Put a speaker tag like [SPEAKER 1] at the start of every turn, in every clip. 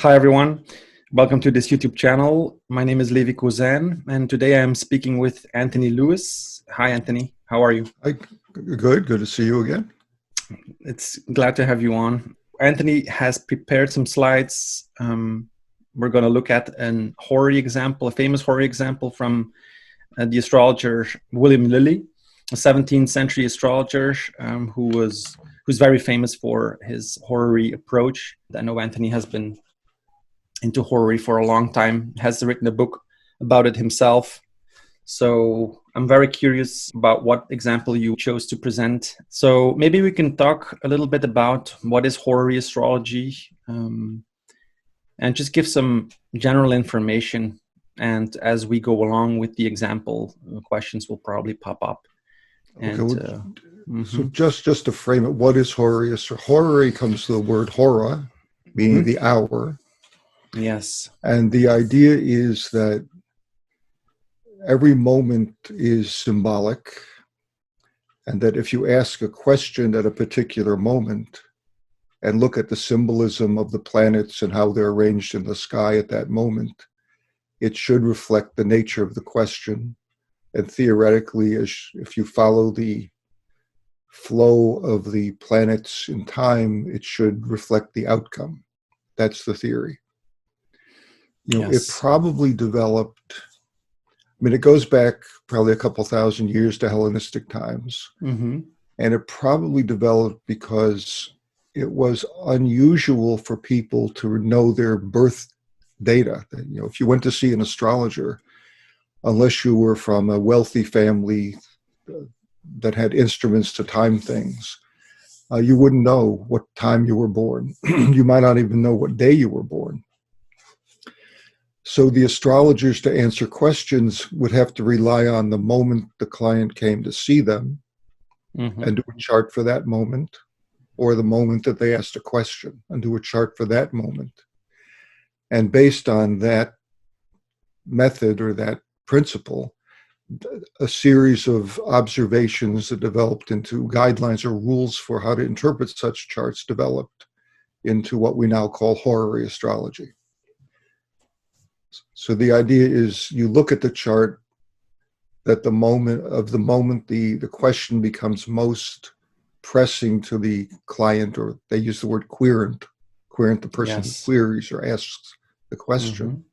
[SPEAKER 1] Hi, everyone. Welcome to this YouTube channel. My name is Levi Cosijn, and today I'm speaking with Anthony Lewis. Hi, Anthony. How are you?
[SPEAKER 2] Good to see you again.
[SPEAKER 1] It's glad to have you on. Anthony has prepared some slides. We're going to look at a horary example, a famous horary example from the astrologer William Lilly, a 17th century astrologer who's very famous for his horary approach. I know Anthony has been into horary for a long time, has written a book about it himself. So I'm very curious about what example you chose to present. So maybe we can talk a little bit about what is horary astrology, and just give some general information. And as we go along with the example, questions will probably pop up.
[SPEAKER 2] So just to frame it, what is horary? Horary comes from the word hora, meaning the hour.
[SPEAKER 1] Yes.
[SPEAKER 2] And the idea is that every moment is symbolic, and that if you ask a question at a particular moment and look at the symbolism of the planets and how they're arranged in the sky at that moment, it should reflect the nature of the question. And theoretically, if you follow the flow of the planets in time, it should reflect the outcome. That's the theory. It probably developed, it goes back probably a couple thousand years to Hellenistic times.
[SPEAKER 1] Mm-hmm.
[SPEAKER 2] And it probably developed because it was unusual for people to know their birth data. If you went to see an astrologer, unless you were from a wealthy family that had instruments to time things, you wouldn't know what time you were born. You might not even know what day you were born. So the astrologers, to answer questions, would have to rely on the moment the client came to see them and do a chart for that moment, or the moment that they asked a question and do a chart for that moment. And based on that method or that principle, a series of observations that developed into guidelines or rules for how to interpret such charts developed into what we now call horary astrology. So the idea is you look at the chart that the moment the question becomes most pressing to the client, or they use the word querent, the person who queries or asks the question.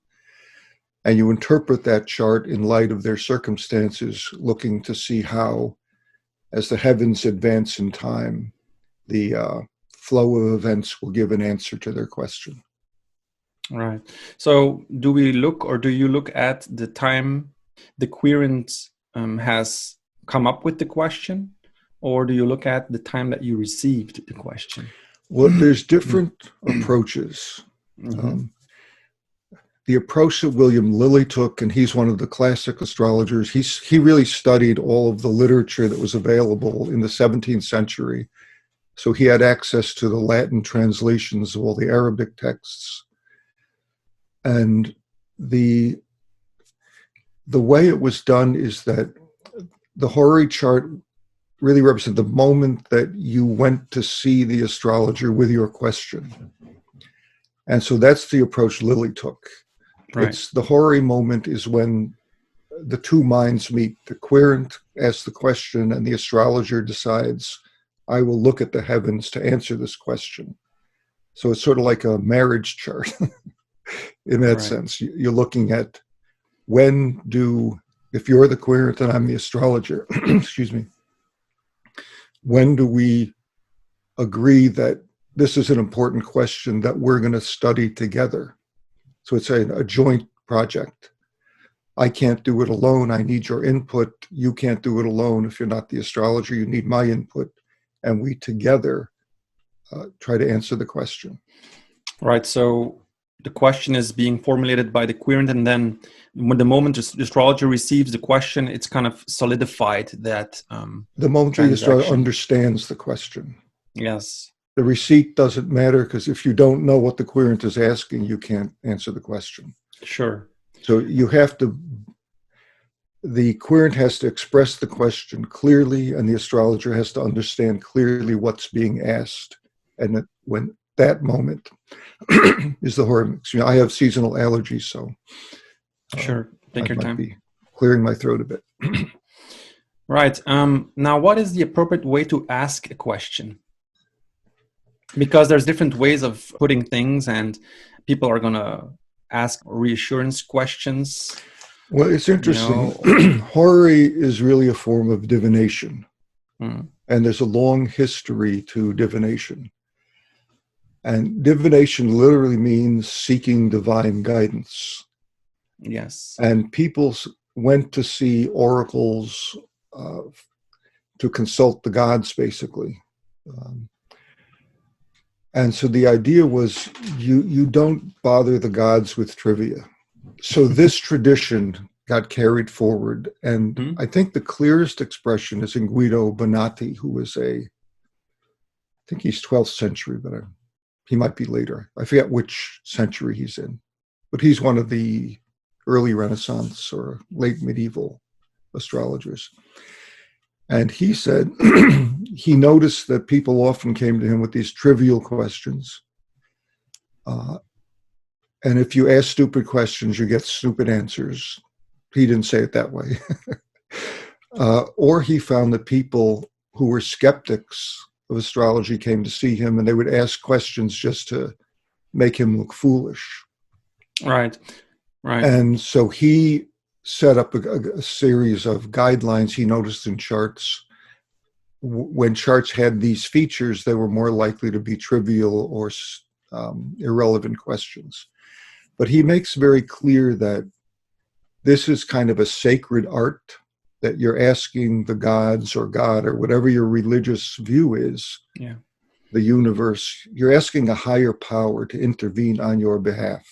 [SPEAKER 2] And you interpret that chart in light of their circumstances, looking to see how, as the heavens advance in time, the flow of events will give an answer to their question.
[SPEAKER 1] Right. So do you look at the time the querent has come up with the question, or do you look at the time that you received the question?
[SPEAKER 2] Well, there's different approaches. The approach that William Lilly took, and he's one of the classic astrologers, he really studied all of the literature that was available in the 17th century. So he had access to the Latin translations of all the Arabic texts. And the way it was done is that the horary chart really represents the moment that you went to see the astrologer with your question. And so that's the approach Lilly took. Right. It's the horary moment is when the two minds meet. The querent asks the question and the astrologer decides, I will look at the heavens to answer this question. So it's sort of like a marriage chart. In that sense, you're looking at if you're the querent and I'm the astrologer, excuse me, when do we agree that this is an important question that we're going to study together? So it's a joint project. I can't do it alone. I need your input. You can't do it alone. If you're not the astrologer, you need my input. And we together try to answer the question.
[SPEAKER 1] Right. So the question is being formulated by the querent, and then when the moment the astrologer receives the question, it's kind of solidified that
[SPEAKER 2] the moment the astrologer understands the question.
[SPEAKER 1] Yes.
[SPEAKER 2] The receipt doesn't matter, because if you don't know what the querent is asking, you can't answer the question.
[SPEAKER 1] Sure.
[SPEAKER 2] So the querent has to express the question clearly, and the astrologer has to understand clearly what's being asked. And when that moment is the horary mix. I have seasonal allergies, so
[SPEAKER 1] sure, take
[SPEAKER 2] I
[SPEAKER 1] your
[SPEAKER 2] might
[SPEAKER 1] time.
[SPEAKER 2] be clearing my throat a bit.
[SPEAKER 1] Right. Now, what is the appropriate way to ask a question? Because there's different ways of putting things, and people are going to ask reassurance questions.
[SPEAKER 2] Well, it's interesting. Horary is really a form of divination. And there's a long history to divination. And divination literally means seeking divine guidance.
[SPEAKER 1] Yes.
[SPEAKER 2] And people went to see oracles to consult the gods, basically. And so the idea was you don't bother the gods with trivia. So this tradition got carried forward. And I think the clearest expression is in Guido Bonatti, who was I think he's 12th century, but he might be later. I forget which century he's in. But he's one of the early Renaissance or late medieval astrologers. And he said he noticed that people often came to him with these trivial questions. And if you ask stupid questions, you get stupid answers. He didn't say it that way. Or he found that people who were skeptics of astrology came to see him, and they would ask questions just to make him look foolish.
[SPEAKER 1] Right.
[SPEAKER 2] And so he set up a series of guidelines he noticed in charts. When charts had these features, they were more likely to be trivial or irrelevant questions. But he makes very clear that this is kind of a sacred art, that you're asking the gods or God or whatever your religious view is, the universe, you're asking a higher power to intervene on your behalf.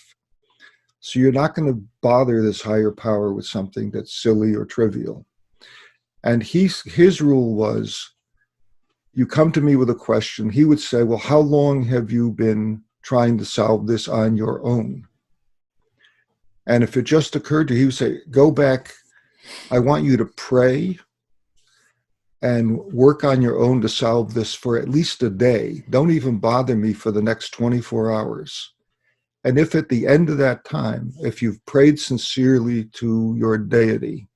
[SPEAKER 2] So you're not going to bother this higher power with something that's silly or trivial. And his rule was, you come to me with a question, he would say, well, how long have you been trying to solve this on your own? And if it just occurred to you, he would say, go back, I want you to pray and work on your own to solve this for at least a day. Don't even bother me for the next 24 hours. And if at the end of that time, if you've prayed sincerely to your deity,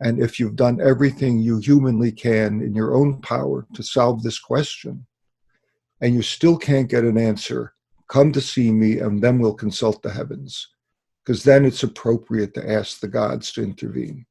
[SPEAKER 2] and if you've done everything you humanly can in your own power to solve this question, and you still can't get an answer, come to see me, and then we'll consult the heavens. Because then it's appropriate to ask the gods to intervene.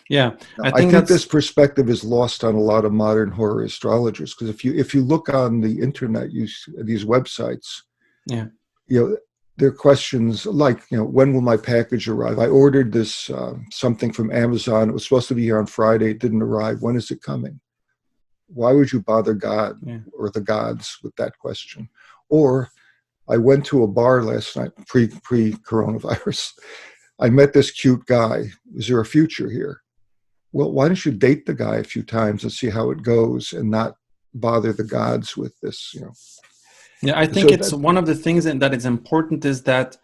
[SPEAKER 1] Yeah,
[SPEAKER 2] I think this perspective is lost on a lot of modern horary astrologers. Because if you look on the internet, these websites, there are questions like, when will my package arrive? I ordered this something from Amazon. It was supposed to be here on Friday. It didn't arrive. When is it coming? Why would you bother God or the gods with that question? Or I went to a bar last night, pre-coronavirus. I met this cute guy. Is there a future here? Well, why don't you date the guy a few times and see how it goes and not bother the gods with this,
[SPEAKER 1] Yeah, I think it's one of the things that is important is that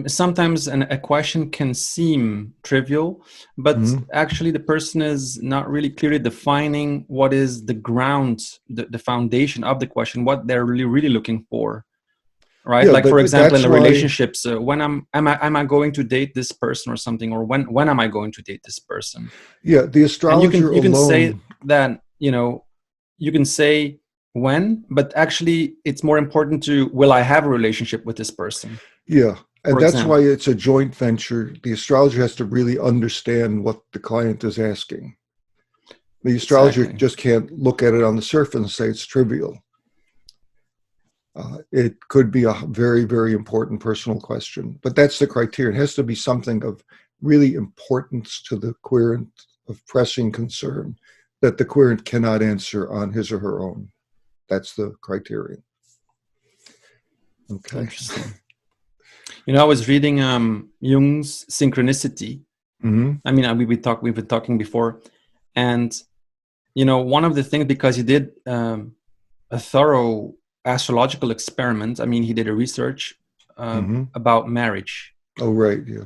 [SPEAKER 1] sometimes a question can seem trivial, but actually the person is not really clearly defining what is the ground, the foundation of the question, what they're really looking for. Right, like for example, in the relationships, when am I going to date this person or something, or when am I going to date this person?
[SPEAKER 2] Yeah, the astrologer
[SPEAKER 1] and you can
[SPEAKER 2] alone,
[SPEAKER 1] say that you can say when, but actually it's more important to will I have a relationship with this person?
[SPEAKER 2] Yeah, and that's why it's a joint venture. The astrologer has to really understand what the client is asking. The astrologer just can't look at it on the surface and say it's trivial. It could be a very, very important personal question, but that's the criteria. It has to be something of really importance to the querent, of pressing concern, that the querent cannot answer on his or her own. That's the criterion. Okay.
[SPEAKER 1] Interesting. I was reading Jung's Synchronicity. I mean, we've been talking before, and one of the things, because he did a thorough astrological experiment. I mean, he did a research about marriage.
[SPEAKER 2] Oh, right, yeah.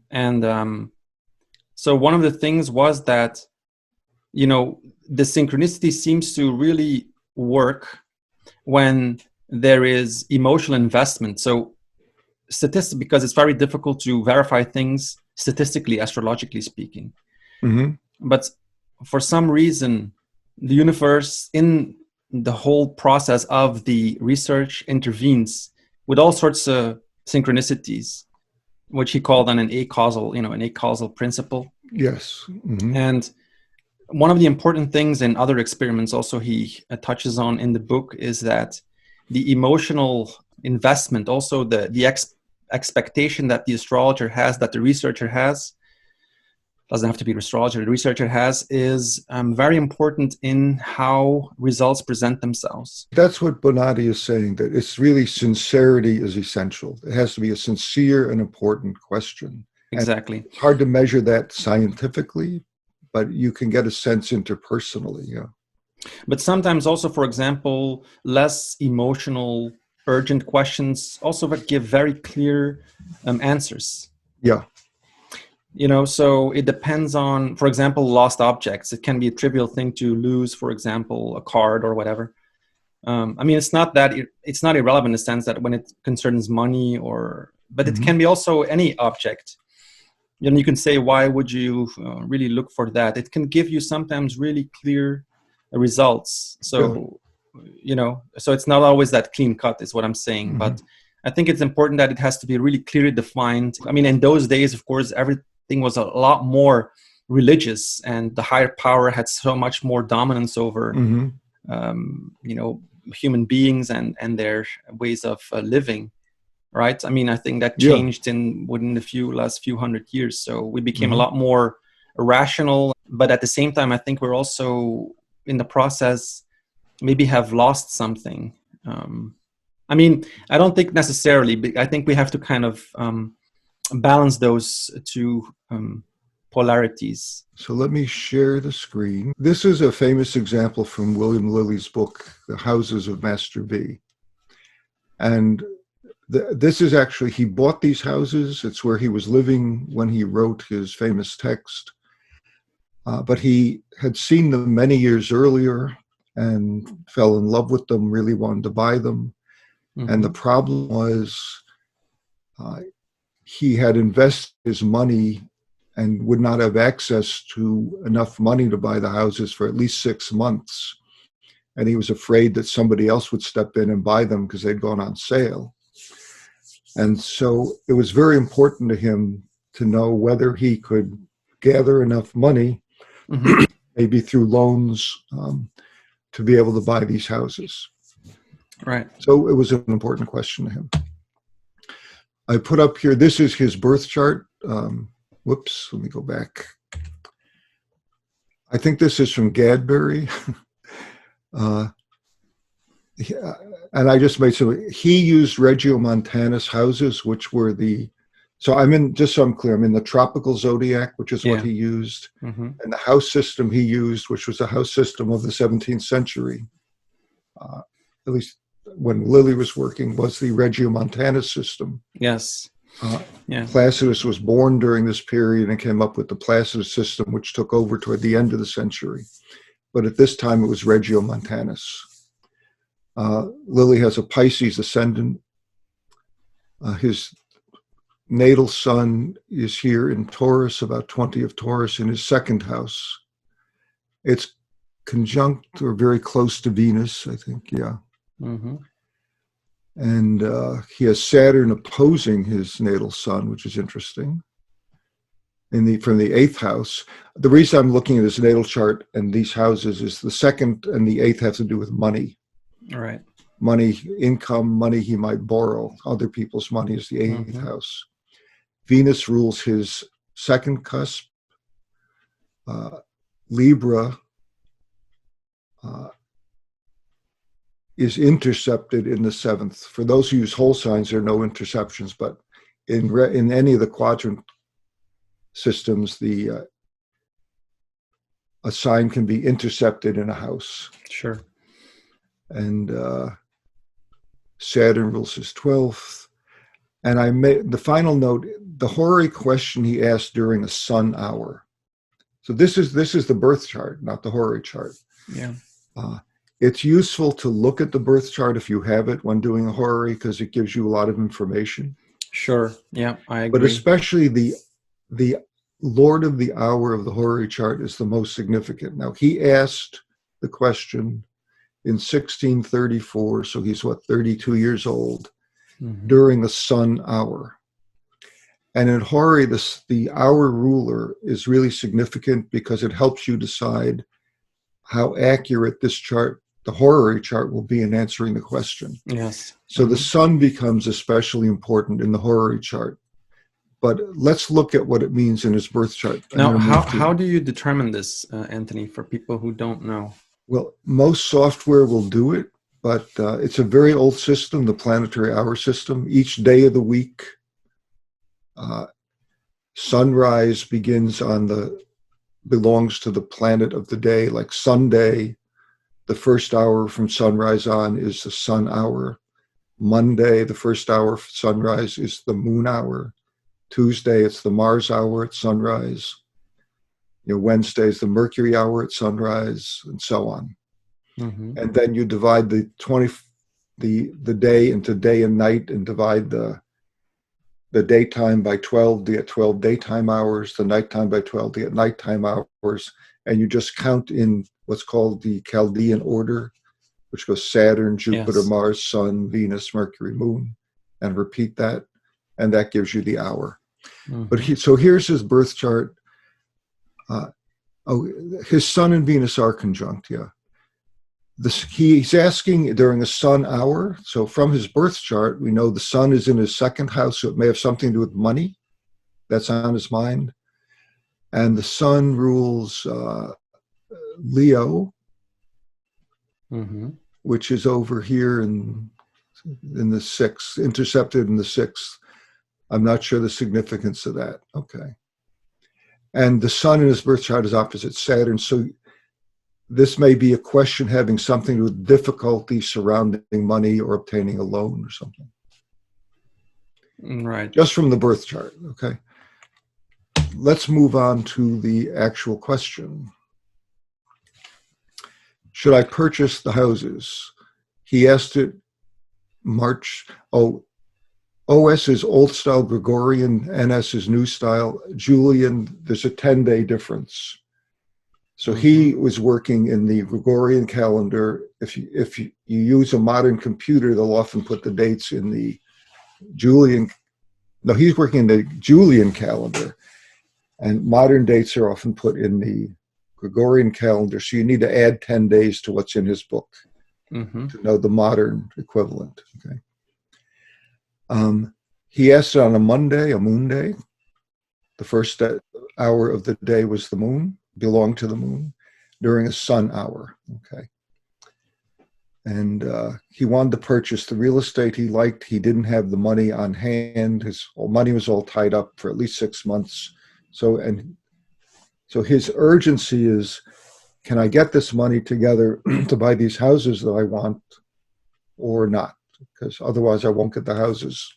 [SPEAKER 1] And so one of the things was that, the synchronicity seems to really work when there is emotional investment. So because it's very difficult to verify things statistically, astrologically speaking.
[SPEAKER 2] Mm-hmm.
[SPEAKER 1] But for some reason, the universe in the whole process of the research intervenes with all sorts of synchronicities, which he called an acausal principle.
[SPEAKER 2] Yes. Mm-hmm.
[SPEAKER 1] And one of the important things in other experiments also he touches on in the book is that the emotional investment, also the expectation that the astrologer has, that the researcher has, doesn't have to be the astrologer, the researcher has, is very important in how results present themselves.
[SPEAKER 2] That's what Bonatti is saying, that it's really sincerity is essential. It has to be a sincere and important question.
[SPEAKER 1] Exactly.
[SPEAKER 2] And it's hard to measure that scientifically, but you can get a sense interpersonally, yeah.
[SPEAKER 1] But sometimes also, for example, less emotional, urgent questions also give very clear answers.
[SPEAKER 2] Yeah.
[SPEAKER 1] So it depends on, for example, lost objects. It can be a trivial thing to lose, for example, a card or whatever. It's not irrelevant in the sense that when it concerns money but it can be also any object. You can say, why would you really look for that? It can give you sometimes really clear results. So, so it's not always that clean cut is what I'm saying. But I think it's important that it has to be really clearly defined. In those days, of course, everything was a lot more religious, and the higher power had so much more dominance over, human beings and their ways of living. Right. I think that changed within the last few hundred years. So we became a lot more rational, but at the same time, I think we're also in the process maybe have lost something. I don't think necessarily, but I think we have to kind of balance those two polarities.
[SPEAKER 2] So let me share the screen. This is a famous example from William Lilly's book, The Houses of Master V. And this is actually, he bought these houses. It's where he was living when he wrote his famous text. But he had seen them many years earlier and fell in love with them, really wanted to buy them. And the problem was he had invested his money and would not have access to enough money to buy the houses for at least 6 months. And he was afraid that somebody else would step in and buy them because they'd gone on sale. And so it was very important to him to know whether he could gather enough money, maybe through loans, to be able to buy these houses.
[SPEAKER 1] Right.
[SPEAKER 2] So it was an important question to him. I put up here, this is his birth chart. Whoops, let me go back. I think this is from Gadbury. And I just made some, he used Regiomontanus houses, which were so I'm in, just so I'm clear, I'm in the tropical zodiac, which is what he used. And the house system he used, which was the house system of the 17th century, at least when Lilly was working, was the Regiomontanus system.
[SPEAKER 1] Yes.
[SPEAKER 2] Placidus was born during this period and came up with the Placidus system, which took over toward the end of the century. But at this time, it was Regiomontanus. Lilly has a Pisces ascendant. His natal sun is here in Taurus, about 20 of Taurus, in his second house. It's conjunct or very close to Venus, I think, yeah. And he has Saturn opposing his natal sun, which is interesting. From the 8th house. The reason I'm looking at his natal chart and these houses is the 2nd and the 8th have to do with money.
[SPEAKER 1] All right.
[SPEAKER 2] Money, income, money he might borrow. Other people's money is the 8th house. Venus rules his second cusp. Libra is intercepted in the 7th. For those who use whole signs, there are no interceptions, but in any of the quadrant systems, a sign can be intercepted in a house.
[SPEAKER 1] Sure.
[SPEAKER 2] And Saturn rules his 12th. And I made the final note, the Horary question he asked during a sun hour. So this is the birth chart, not the Horary chart.
[SPEAKER 1] Yeah.
[SPEAKER 2] It's useful to look at the birth chart if you have it when doing a horary, because it gives you a lot of information.
[SPEAKER 1] Sure. Yeah, I
[SPEAKER 2] But
[SPEAKER 1] agree.
[SPEAKER 2] especially the Lord of the Hour of the horary chart is the most significant. Now, he asked the question in 1634, so he's 32 years old, during the sun hour. And in horary, the hour ruler is really significant because it helps you decide how accurate this chart, the horary chart, will be in answering the question.
[SPEAKER 1] Yes.
[SPEAKER 2] So the sun becomes especially important in the horary chart. But let's look at what it means in his birth chart.
[SPEAKER 1] Now, how do you determine this, Anthony, for people who don't know?
[SPEAKER 2] Well, most software will do it, but it's a very old system, the planetary hour system. Each day of the week, sunrise belongs to the planet of the day. Like Sunday, the first hour from sunrise on is the sun hour. Monday, the first hour from sunrise is the moon hour. Tuesday, it's the Mars hour at sunrise. Wednesday is the Mercury hour at sunrise, and so on. And then you divide the day into day and night, and divide the daytime by 12 to get 12 daytime hours, the nighttime by 12 to get nighttime hours, and you just count in what's called the Chaldean order, which goes Saturn, Jupiter, Mars, Sun, Venus, Mercury, Moon, and repeat that, and that gives you the hour. But so here's his birth chart. His Sun and Venus are conjunct, yeah. He's asking during a sun hour. So from his birth chart, we know the sun is in his second house, so it may have something to do with money. That's on his mind. And the sun rules Leo, which is over here in the sixth, intercepted in the sixth. I'm not sure the significance of that. Okay. And the sun in his birth chart is opposite Saturn. So this may be a question having something to do with difficulty surrounding money or obtaining a loan or something.
[SPEAKER 1] Right.
[SPEAKER 2] Just from the birth chart. Okay. Let's move on to the actual question. Should I purchase the houses? He asked it March. OS is old style Gregorian, NS is new style. Julian, there's a 10-day difference. So he was working in the Gregorian calendar. If you use a modern computer, they'll often put the dates in the Julian. No, he's working in the Julian calendar, and modern dates are often put in the Gregorian calendar. So you need to add 10 days to what's in his book to know the modern equivalent. Okay. He asked it on a Monday, a moon day. The first hour of the day was the moon, belonged to the moon, during a sun hour. Okay. And he wanted to purchase the real estate he liked. He didn't have the money on hand. His money was all tied up for at least 6 months. So his urgency is, can I get this money together to buy these houses that I want or not? Because otherwise I won't get the houses.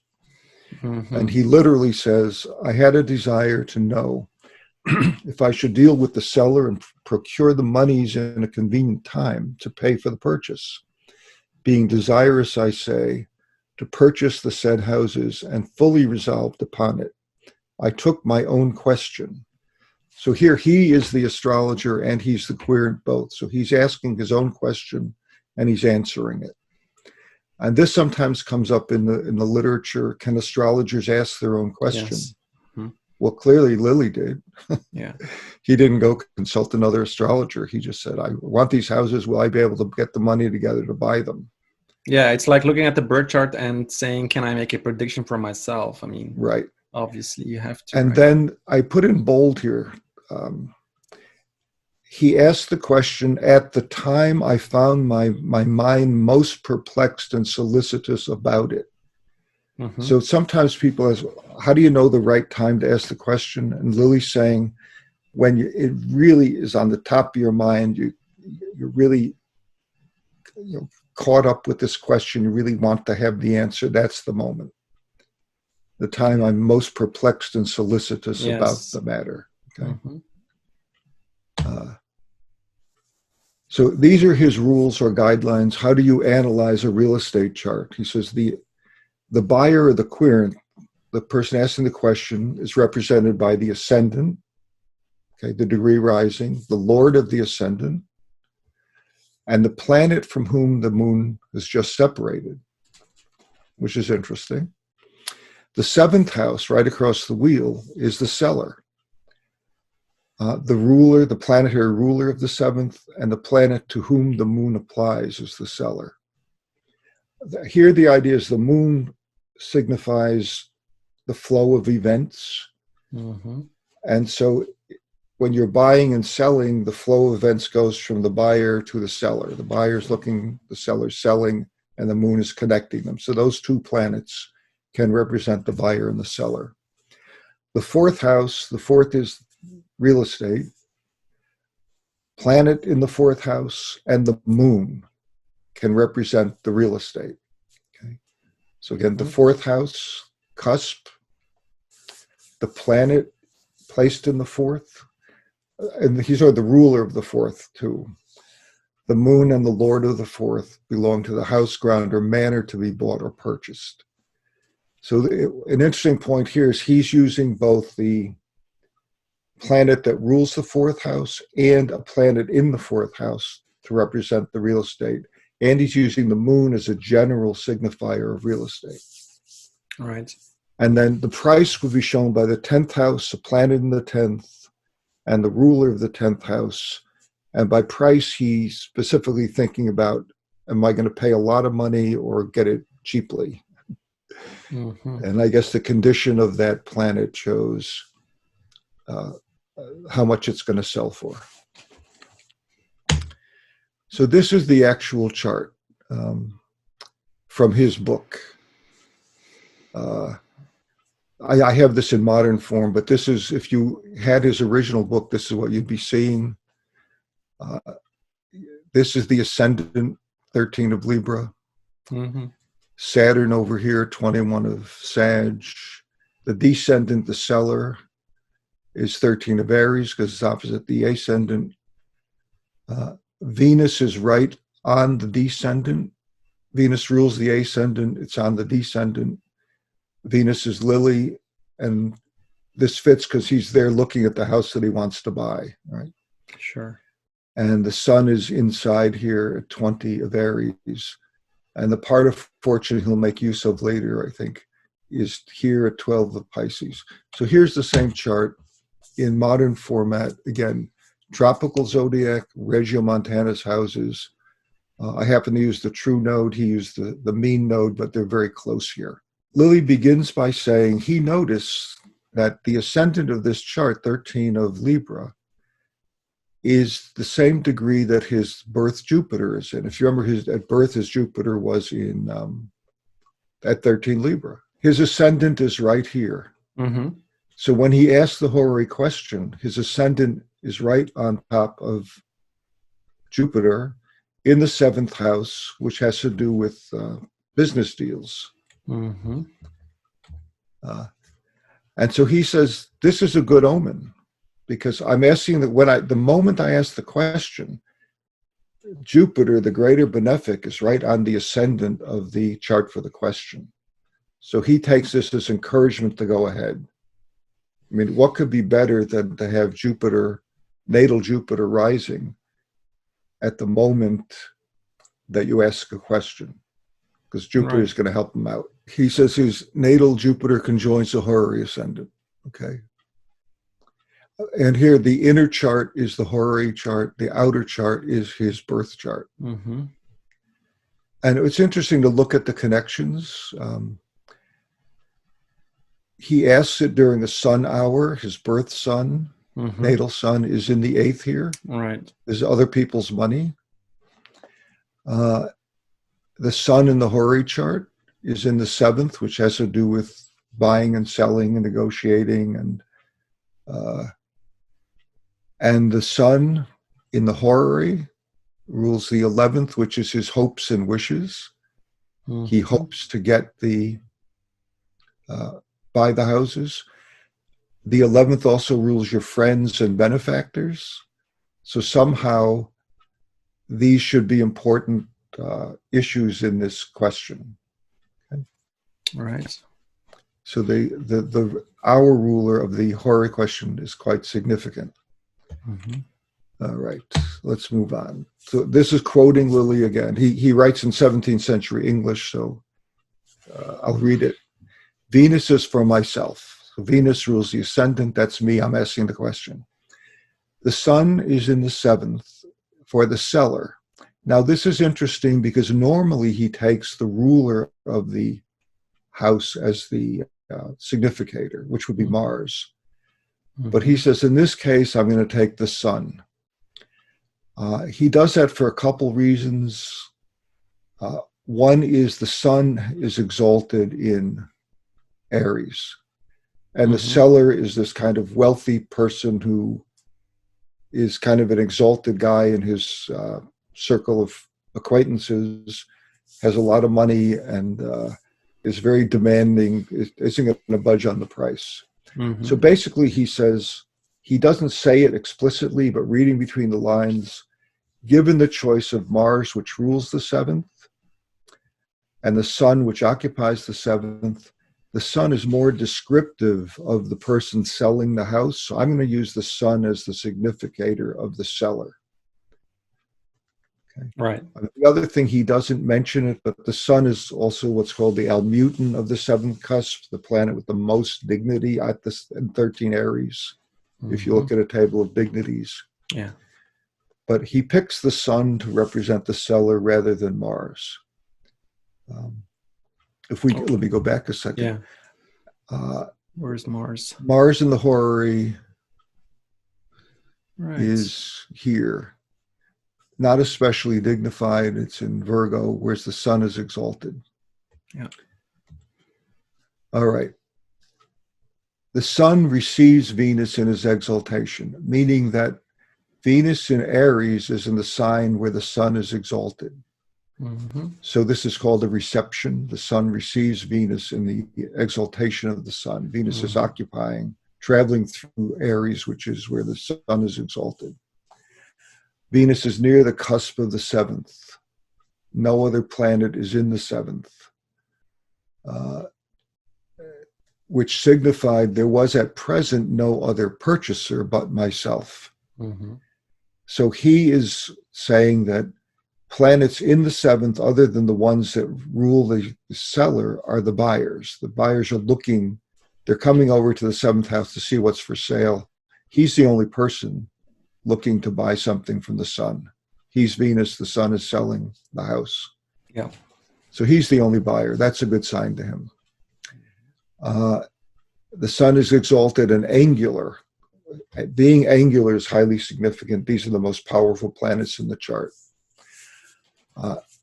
[SPEAKER 2] And he literally says, I had a desire to know if I should deal with the seller and procure the monies in a convenient time to pay for the purchase. Being desirous, I say, to purchase the said houses and fully resolved upon it, I took my own question. So here he is the astrologer and he's the querent both. So he's asking his own question and he's answering it. And this sometimes comes up in the literature. Can astrologers ask their own question?
[SPEAKER 1] Yes.
[SPEAKER 2] Well, clearly Lilly did.
[SPEAKER 1] Yeah.
[SPEAKER 2] He didn't go consult another astrologer. He just said, I want these houses. Will I be able to get the money together to buy them?
[SPEAKER 1] Yeah, it's like looking at the birth chart and saying, can I make a prediction for myself? I mean,
[SPEAKER 2] right.
[SPEAKER 1] Obviously you have to.
[SPEAKER 2] And
[SPEAKER 1] right?
[SPEAKER 2] then I put in bold here, he asked the question, at the time I found my mind most perplexed and solicitous about it. So sometimes people ask, how do you know the right time to ask the question? And Lilly's saying, when it really is on the top of your mind, you're really caught up with this question, you really want to have the answer, that's the moment. The time I'm most perplexed and solicitous about the matter. Okay. So these are his rules or guidelines. How do you analyze a real estate chart? He says the buyer or the querent, the person asking the question, is represented by the ascendant, okay, the degree rising, the lord of the ascendant, and the planet from whom the moon is just separated, which is interesting. The seventh house, right across the wheel, is the seller. The ruler, the planetary ruler of the seventh, and the planet to whom the moon applies is the seller. Here the idea is the moon signifies the flow of events.
[SPEAKER 1] Mm-hmm.
[SPEAKER 2] And so when you're buying and selling, the flow of events goes from the buyer to the seller. The buyer's looking, the seller's selling, and the moon is connecting them. So those two planets can represent the buyer and the seller. The fourth house, the fourth is real estate. Planet in the fourth house and the moon can represent the real estate. Okay. So again, the fourth house, cusp, the planet placed in the fourth, and he's the ruler of the fourth too. The moon and the lord of the fourth belong to the house, ground, or manor to be bought or purchased. So an interesting point here is he's using both the planet that rules the fourth house and a planet in the fourth house to represent the real estate. And he's using the moon as a general signifier of real estate.
[SPEAKER 1] Right.
[SPEAKER 2] And then the price would be shown by the 10th house, a planet in the 10th, and the ruler of the 10th house. And by price, he's specifically thinking about, am I going to pay a lot of money or get it cheaply?
[SPEAKER 1] Mm-hmm.
[SPEAKER 2] And I guess the condition of that planet shows how much it's going to sell for. So this is the actual chart from his book. I have this in modern form, but this is, if you had his original book, this is what you'd be seeing. This is the ascendant, 13 of Libra.
[SPEAKER 1] Mm-hmm.
[SPEAKER 2] Saturn over here, 21 of Sag. The descendant, the seller, is 13 of Aries because it's opposite the ascendant. Venus is right on the descendant. Venus rules the ascendant. It's on the descendant. Venus is Lilly, and this fits because he's there looking at the house that he wants to buy, right?
[SPEAKER 1] Sure.
[SPEAKER 2] And the sun is inside here at 20 of Aries. And the part of fortune he'll make use of later, I think, is here at 12 of Pisces. So here's the same chart in modern format. Again, tropical zodiac, Regiomontana's houses. I happen to use the true node. He used the mean node, but they're very close here. Lilly begins by saying he noticed that the ascendant of this chart, 13 of Libra, is the same degree that his birth Jupiter is in. If you remember, at birth, his Jupiter was in at 13 Libra. His ascendant is right here.
[SPEAKER 1] Mm-hmm.
[SPEAKER 2] So when he asked the Horary question, his ascendant is right on top of Jupiter in the seventh house, which has to do with business deals.
[SPEAKER 1] Mm-hmm.
[SPEAKER 2] And so he says, this is a good omen, because I'm asking that the moment I ask the question, Jupiter, the greater benefic, is right on the ascendant of the chart for the question. So he takes this as encouragement to go ahead. I mean, what could be better than to have Jupiter, natal Jupiter rising at the moment that you ask a question? Because Jupiter is going to help him out. He says his natal Jupiter conjoins the Horary ascendant. Okay. And here the inner chart is the Horary chart. The outer chart is his birth chart.
[SPEAKER 1] Mm-hmm.
[SPEAKER 2] And it's interesting to look at the connections. He asks it during the sun hour. His birth sun, natal sun, is in the 8th here.
[SPEAKER 1] Right.
[SPEAKER 2] There's other people's money. The sun in the Horary chart is in the 7th, which has to do with buying and selling and negotiating. And the sun in the Horary rules the 11th, which is his hopes and wishes. Mm-hmm. He hopes to get buy the houses. The 11th also rules your friends and benefactors. So somehow these should be important issues in this question. Okay?
[SPEAKER 1] All right.
[SPEAKER 2] So our ruler of the Horary question is quite significant.
[SPEAKER 1] Mm-hmm.
[SPEAKER 2] All right, let's move on. So this is quoting Lilly again. He writes in 17th century English, so I'll read it. Venus is for myself. So Venus rules the ascendant. That's me. I'm asking the question. The sun is in the seventh for the seller. Now, this is interesting because normally he takes the ruler of the house as the significator, which would be Mars. Mm-hmm. But he says, in this case, I'm going to take the sun. He does that for a couple reasons. One is the sun is exalted in Aries, and the seller is this kind of wealthy person who is kind of an exalted guy in his circle of acquaintances, has a lot of money, and is very demanding, isn't going to budge on the price. Mm-hmm. So basically he says, he doesn't say it explicitly, but reading between the lines, given the choice of Mars, which rules the seventh, and the sun, which occupies the seventh, the sun is more descriptive of the person selling the house. So I'm going to use the sun as the significator of the seller. Okay.
[SPEAKER 1] Right.
[SPEAKER 2] The other thing, he doesn't mention it, but the sun is also what's called the almutin of the seventh cusp, the planet with the most dignity at this in 13 Aries, if you look at a table of dignities.
[SPEAKER 1] Yeah.
[SPEAKER 2] But he picks the sun to represent the seller rather than Mars. Let me go back a second.
[SPEAKER 1] Yeah. Where's Mars?
[SPEAKER 2] Mars in the Horary is here. Not especially dignified. It's in Virgo, whereas the sun is exalted.
[SPEAKER 1] Yeah.
[SPEAKER 2] All right. The sun receives Venus in his exaltation, meaning that Venus in Aries is in the sign where the sun is exalted. Mm-hmm. So this is called a reception. The sun receives Venus in the exaltation of the sun. Venus is occupying, traveling through Aries, which is where the sun is exalted. Venus is near the cusp of the seventh. No other planet is in the seventh, which signified there was at present no other purchaser but myself. Mm-hmm. So he is saying that planets in the seventh, other than the ones that rule the seller, are the buyers. The buyers are looking, they're coming over to the seventh house to see what's for sale. He's the only person looking to buy something from the sun. He's Venus, the sun is selling the house.
[SPEAKER 1] Yeah.
[SPEAKER 2] So he's the only buyer. That's a good sign to him. The sun is exalted and angular. Being angular is highly significant. These are the most powerful planets in the chart.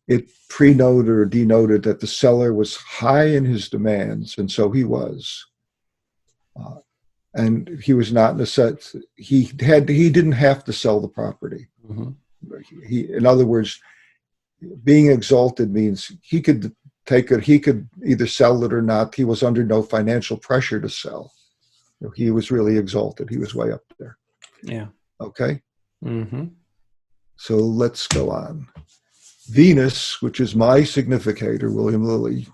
[SPEAKER 2] It prenoted or denoted that the seller was high in his demands, and so he was. And he was not in a set. He didn't have to sell the property. Mm-hmm. In other words, being exalted means he could take it. He could either sell it or not. He was under no financial pressure to sell. He was really exalted. He was way up there.
[SPEAKER 1] Yeah.
[SPEAKER 2] Okay.
[SPEAKER 1] Mm-hmm.
[SPEAKER 2] So let's go on. Venus, which is my significator, William Lilly,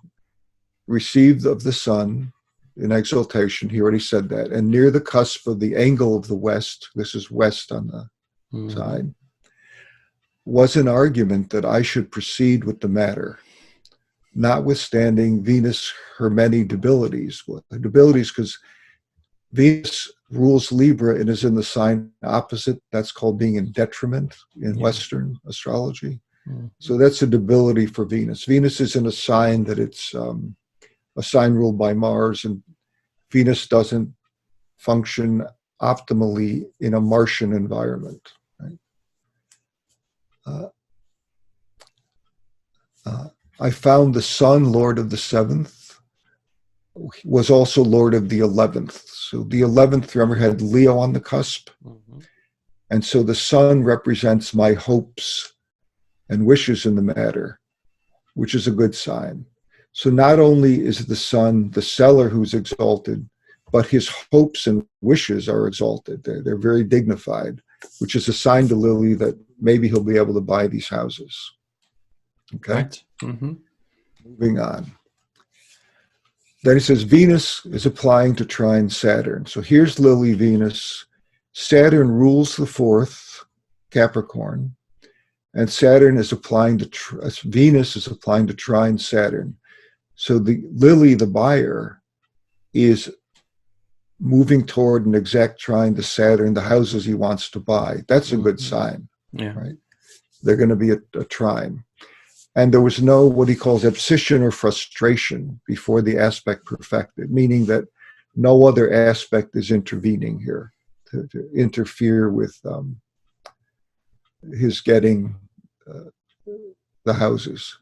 [SPEAKER 2] received of the sun in exaltation. He already said that. And near the cusp of the angle of the west, this is west on the side, was an argument that I should proceed with the matter, notwithstanding Venus, her many debilities. Debilities because Venus rules Libra and is in the sign opposite. That's called being in detriment in Western astrology. Mm-hmm. So that's a debility for Venus. Venus is in a sign that it's a sign ruled by Mars, and Venus doesn't function optimally in a Martian environment. Right? I found the sun, Lord of the seventh, was also Lord of the 11th. So the 11th, remember, had Leo on the cusp. Mm-hmm. And so the sun represents my hopes and wishes in the matter, which is a good sign. So not only is the sun the seller who's exalted, but his hopes and wishes are exalted. They're very dignified, which is a sign to Lilly that maybe he'll be able to buy these houses. Okay.
[SPEAKER 1] Right. Mm-hmm.
[SPEAKER 2] Moving on. Then he says Venus is applying to trine Saturn. So here's Lily Venus. Saturn rules the fourth, Capricorn, and Saturn is applying to Venus is applying to trine Saturn. So the Lily, the buyer, is moving toward an exact trine to Saturn, the houses he wants to buy. That's a good sign.
[SPEAKER 1] Yeah.
[SPEAKER 2] Right? They're going to be a trine. And there was no what he calls abscission or frustration before the aspect perfected, meaning that no other aspect is intervening here to interfere with his getting the houses.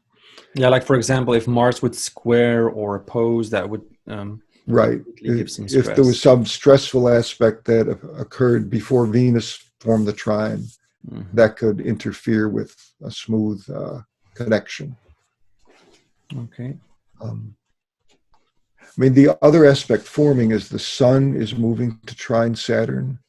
[SPEAKER 1] Yeah, like for example, if Mars would square or oppose, that would
[SPEAKER 2] right.
[SPEAKER 1] give some stress.
[SPEAKER 2] If there was some stressful aspect that occurred before Venus formed the trine, that could interfere with a smooth connection.
[SPEAKER 1] Okay.
[SPEAKER 2] I mean, the other aspect forming is the Sun is moving to trine Saturn,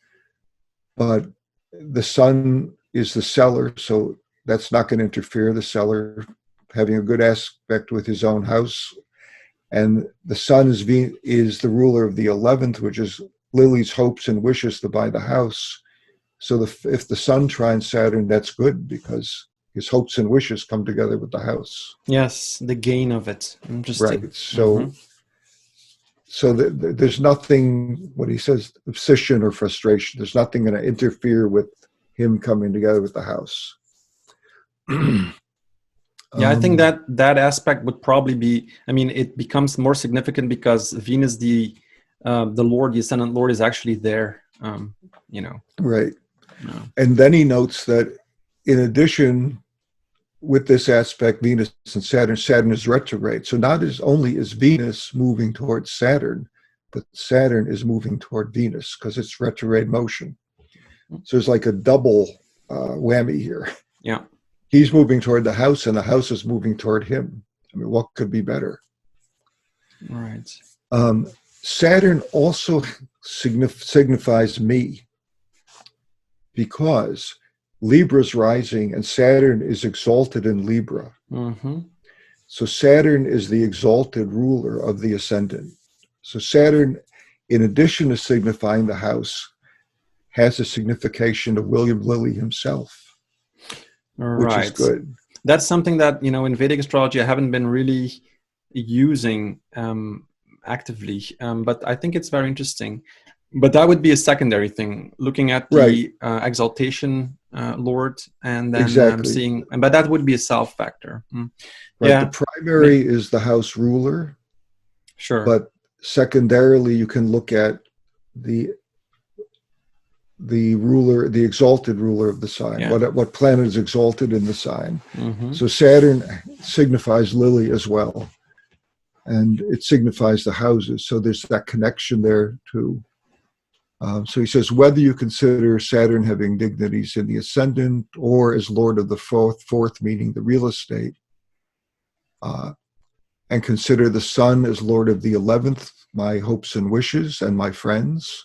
[SPEAKER 2] but the Sun is the seller, so that's not going to interfere. The seller having a good aspect with his own house, and the Sun is the ruler of the 11th, which is Lily's hopes and wishes to buy the house. So if the Sun trines Saturn, that's good because his hopes and wishes come together with the house.
[SPEAKER 1] Yes, the gain of it. Interesting.
[SPEAKER 2] Right. So, there's nothing, what he says, obsession or frustration. There's nothing going to interfere with him coming together with the house.
[SPEAKER 1] Yeah, I think that aspect would probably be. I mean, it becomes more significant because Venus, the Lord, the ascendant Lord, is actually there.
[SPEAKER 2] Right.
[SPEAKER 1] No.
[SPEAKER 2] And then he notes that in addition, with this aspect, Venus and Saturn is retrograde. So not as only is Venus moving towards Saturn, but Saturn is moving toward Venus because it's retrograde motion. So it's like a double whammy here.
[SPEAKER 1] Yeah.
[SPEAKER 2] He's moving toward the house and the house is moving toward him. I mean, what could be better?
[SPEAKER 1] Right.
[SPEAKER 2] Saturn also signifies me because Libra's rising and Saturn is exalted in Libra.
[SPEAKER 1] Mm-hmm.
[SPEAKER 2] So Saturn is the exalted ruler of the ascendant. So Saturn, in addition to signifying the house, has a signification of William Lilly himself, which is good.
[SPEAKER 1] That's something that, in Vedic astrology, I haven't been really using actively, but I think it's very interesting. But that would be a secondary thing, looking at the exaltation Lord, and then seeing, but that would be a self factor.
[SPEAKER 2] Right.
[SPEAKER 1] Yeah.
[SPEAKER 2] The primary is the house ruler.
[SPEAKER 1] Sure.
[SPEAKER 2] But secondarily, you can look at the ruler, the exalted ruler of the sign. Yeah. What planet is exalted in the sign? Mm-hmm. So Saturn signifies Lily as well, and it signifies the houses. So there's that connection there too. So he says, whether you consider Saturn having dignities in the ascendant or as Lord of the fourth meaning the real estate, and consider the Sun as Lord of the 11th, my hopes and wishes and my friends,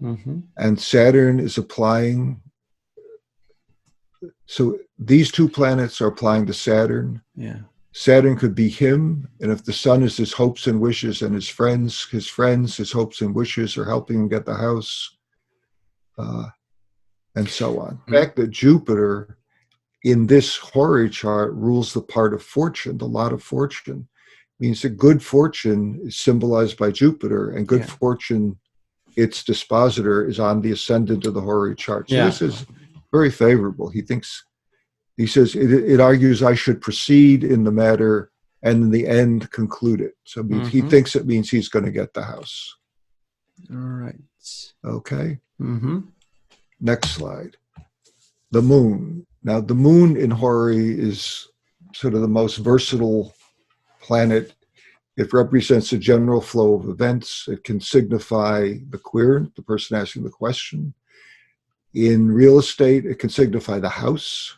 [SPEAKER 2] and Saturn is applying. So these two planets are applying to Saturn.
[SPEAKER 1] Yeah.
[SPEAKER 2] Saturn could be him, and if the Sun is his hopes and wishes, and his friends, his hopes and wishes are helping him get the house, and so on. The fact that Jupiter in this Horary chart rules the part of fortune, the lot of fortune, means that good fortune is symbolized by Jupiter, and good fortune, its dispositor, is on the ascendant of the Horary chart. So this is very favorable. He says, it argues I should proceed in the matter and in the end conclude it. So he thinks it means he's going to get the house.
[SPEAKER 1] All right.
[SPEAKER 2] Okay. Next slide. The moon. Now, the moon in Horary is sort of the most versatile planet. It represents a general flow of events. It can signify the querent, the person asking the question. In real estate, it can signify the house.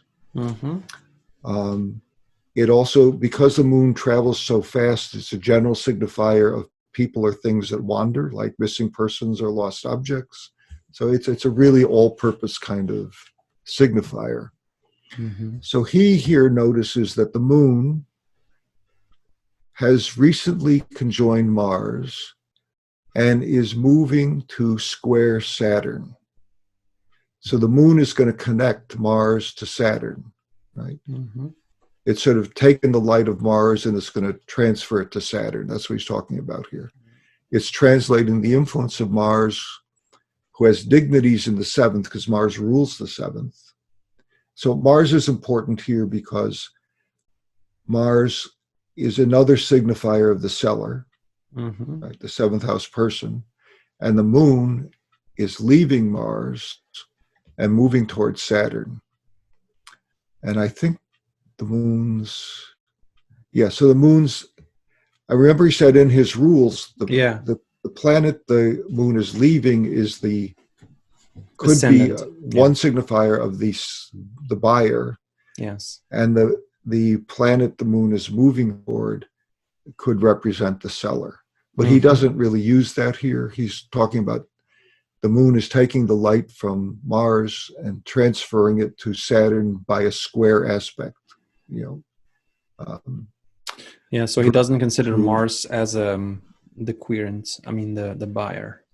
[SPEAKER 2] It also, because the moon travels so fast, it's a general signifier of people or things that wander, like missing persons or lost objects. So it's a really all-purpose kind of signifier.
[SPEAKER 1] Mm-hmm.
[SPEAKER 2] So he here notices that the moon has recently conjoined Mars and is moving to square Saturn. So the moon is going to connect Mars to Saturn, right?
[SPEAKER 1] Mm-hmm.
[SPEAKER 2] It's sort of taken the light of Mars and it's going to transfer it to Saturn. That's what he's talking about here. It's translating the influence of Mars, who has dignities in the seventh, because Mars rules the seventh. So Mars is important here because Mars is another signifier of the seller,
[SPEAKER 1] Mm-hmm.
[SPEAKER 2] right, the seventh house person. And the moon is leaving Mars and moving towards Saturn. And I think the so the moon's, I remember he said in his rules, the planet the moon is leaving is could be one signifier of the buyer.
[SPEAKER 1] Yes.
[SPEAKER 2] And the planet the moon is moving toward could represent the seller. But he doesn't really use that here. He's talking about the moon is taking the light from Mars and transferring it to Saturn by a square aspect,
[SPEAKER 1] So he doesn't consider Mars as the querent, the buyer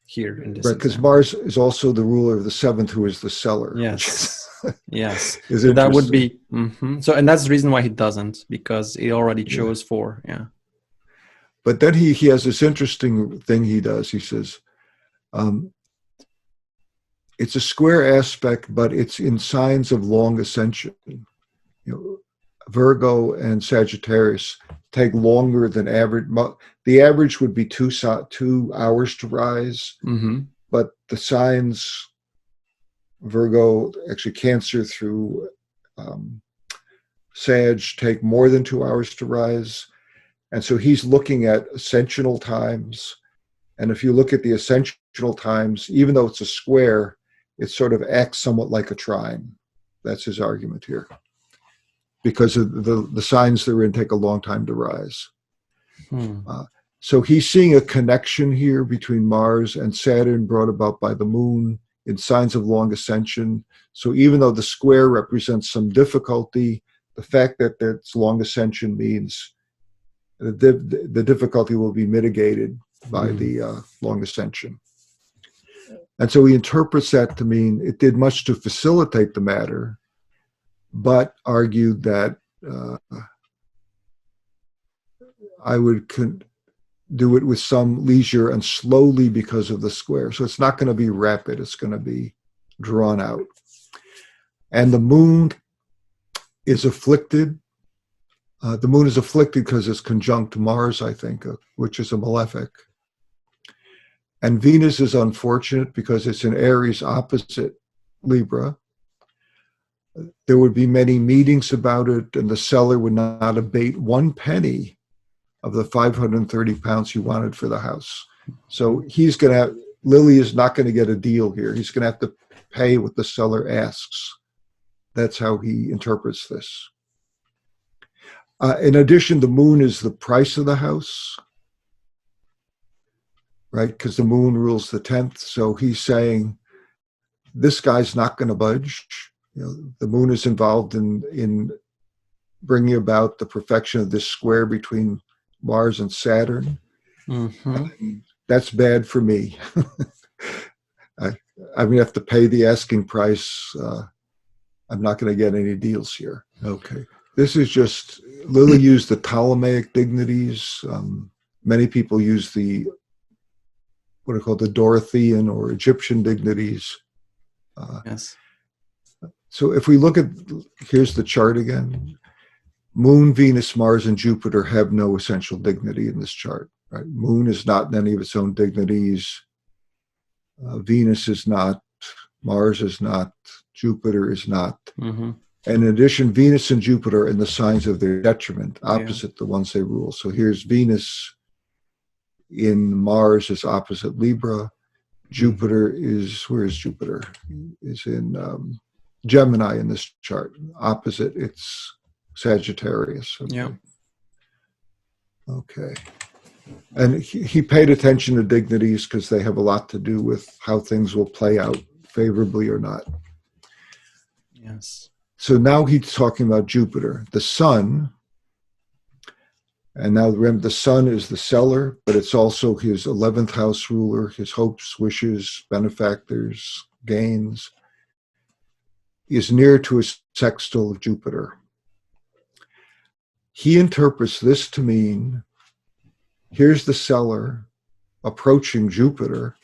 [SPEAKER 1] here in this.
[SPEAKER 2] Right, because Mars is also the ruler of the seventh, who is the seller.
[SPEAKER 1] Yes. Yes.
[SPEAKER 2] So
[SPEAKER 1] that would be, So, and that's the reason why he doesn't, because he already chose 4. Yeah.
[SPEAKER 2] But then he has this interesting thing he does. He says, it's a square aspect, but it's in signs of long ascension. Virgo and Sagittarius take longer than average. The average would be 2 hours to rise, but the signs, Virgo, actually Cancer through Sag, take more than 2 hours to rise. And so he's looking at ascensional times. And if you look at the ascensional times, even though it's a square, it sort of acts somewhat like a trine. That's his argument here. Because of the signs they're in take a long time to rise. So he's seeing a connection here between Mars and Saturn brought about by the moon in signs of long ascension. So even though the square represents some difficulty, the fact that it's long ascension means the difficulty will be mitigated by the long ascension. And so he interprets that to mean it did much to facilitate the matter, but argued that I would do it with some leisure and slowly because of the square. So it's not going to be rapid. It's going to be drawn out. And the moon is afflicted. The moon is afflicted because it's conjunct Mars, I think, which is a malefic. And Venus is unfortunate because it's in Aries opposite Libra. There would be many meetings about it, and the seller would not abate 1 penny of the 530 pounds he wanted for the house. So Lilly is not going to get a deal here. He's going to have to pay what the seller asks. That's how he interprets this. In addition, the moon is the price of the house, right? Because the moon rules the 10th. So he's saying, this guy's not going to budge. The moon is involved in bringing about the perfection of this square between Mars and Saturn. That's bad for me. I'm going to have to pay the asking price. I'm not going to get any deals here. Okay. This is just, Lilly used the Ptolemaic dignities. Many people use what are called the Dorothean or Egyptian dignities.
[SPEAKER 1] Yes.
[SPEAKER 2] So if we look here's the chart again. Moon, Venus, Mars, and Jupiter have no essential dignity in this chart. Right? Moon is not in any of its own dignities. Venus is not. Mars is not. Jupiter is not. And in addition, Venus and Jupiter are in the signs of their detriment, opposite the ones they rule. So here's Venus in Mars is opposite Libra. Jupiter where is Jupiter? Is in Gemini in this chart. Opposite, it's Sagittarius. Okay. And he paid attention to dignities because they have a lot to do with how things will play out favorably or not.
[SPEAKER 1] Yes.
[SPEAKER 2] So now he's talking about Jupiter, the sun. And now remember, the sun is the seller, but it's also his 11th house ruler, his hopes, wishes, benefactors, gains. He is near to a sextile of Jupiter. He interprets this to mean, here's the seller approaching Jupiter,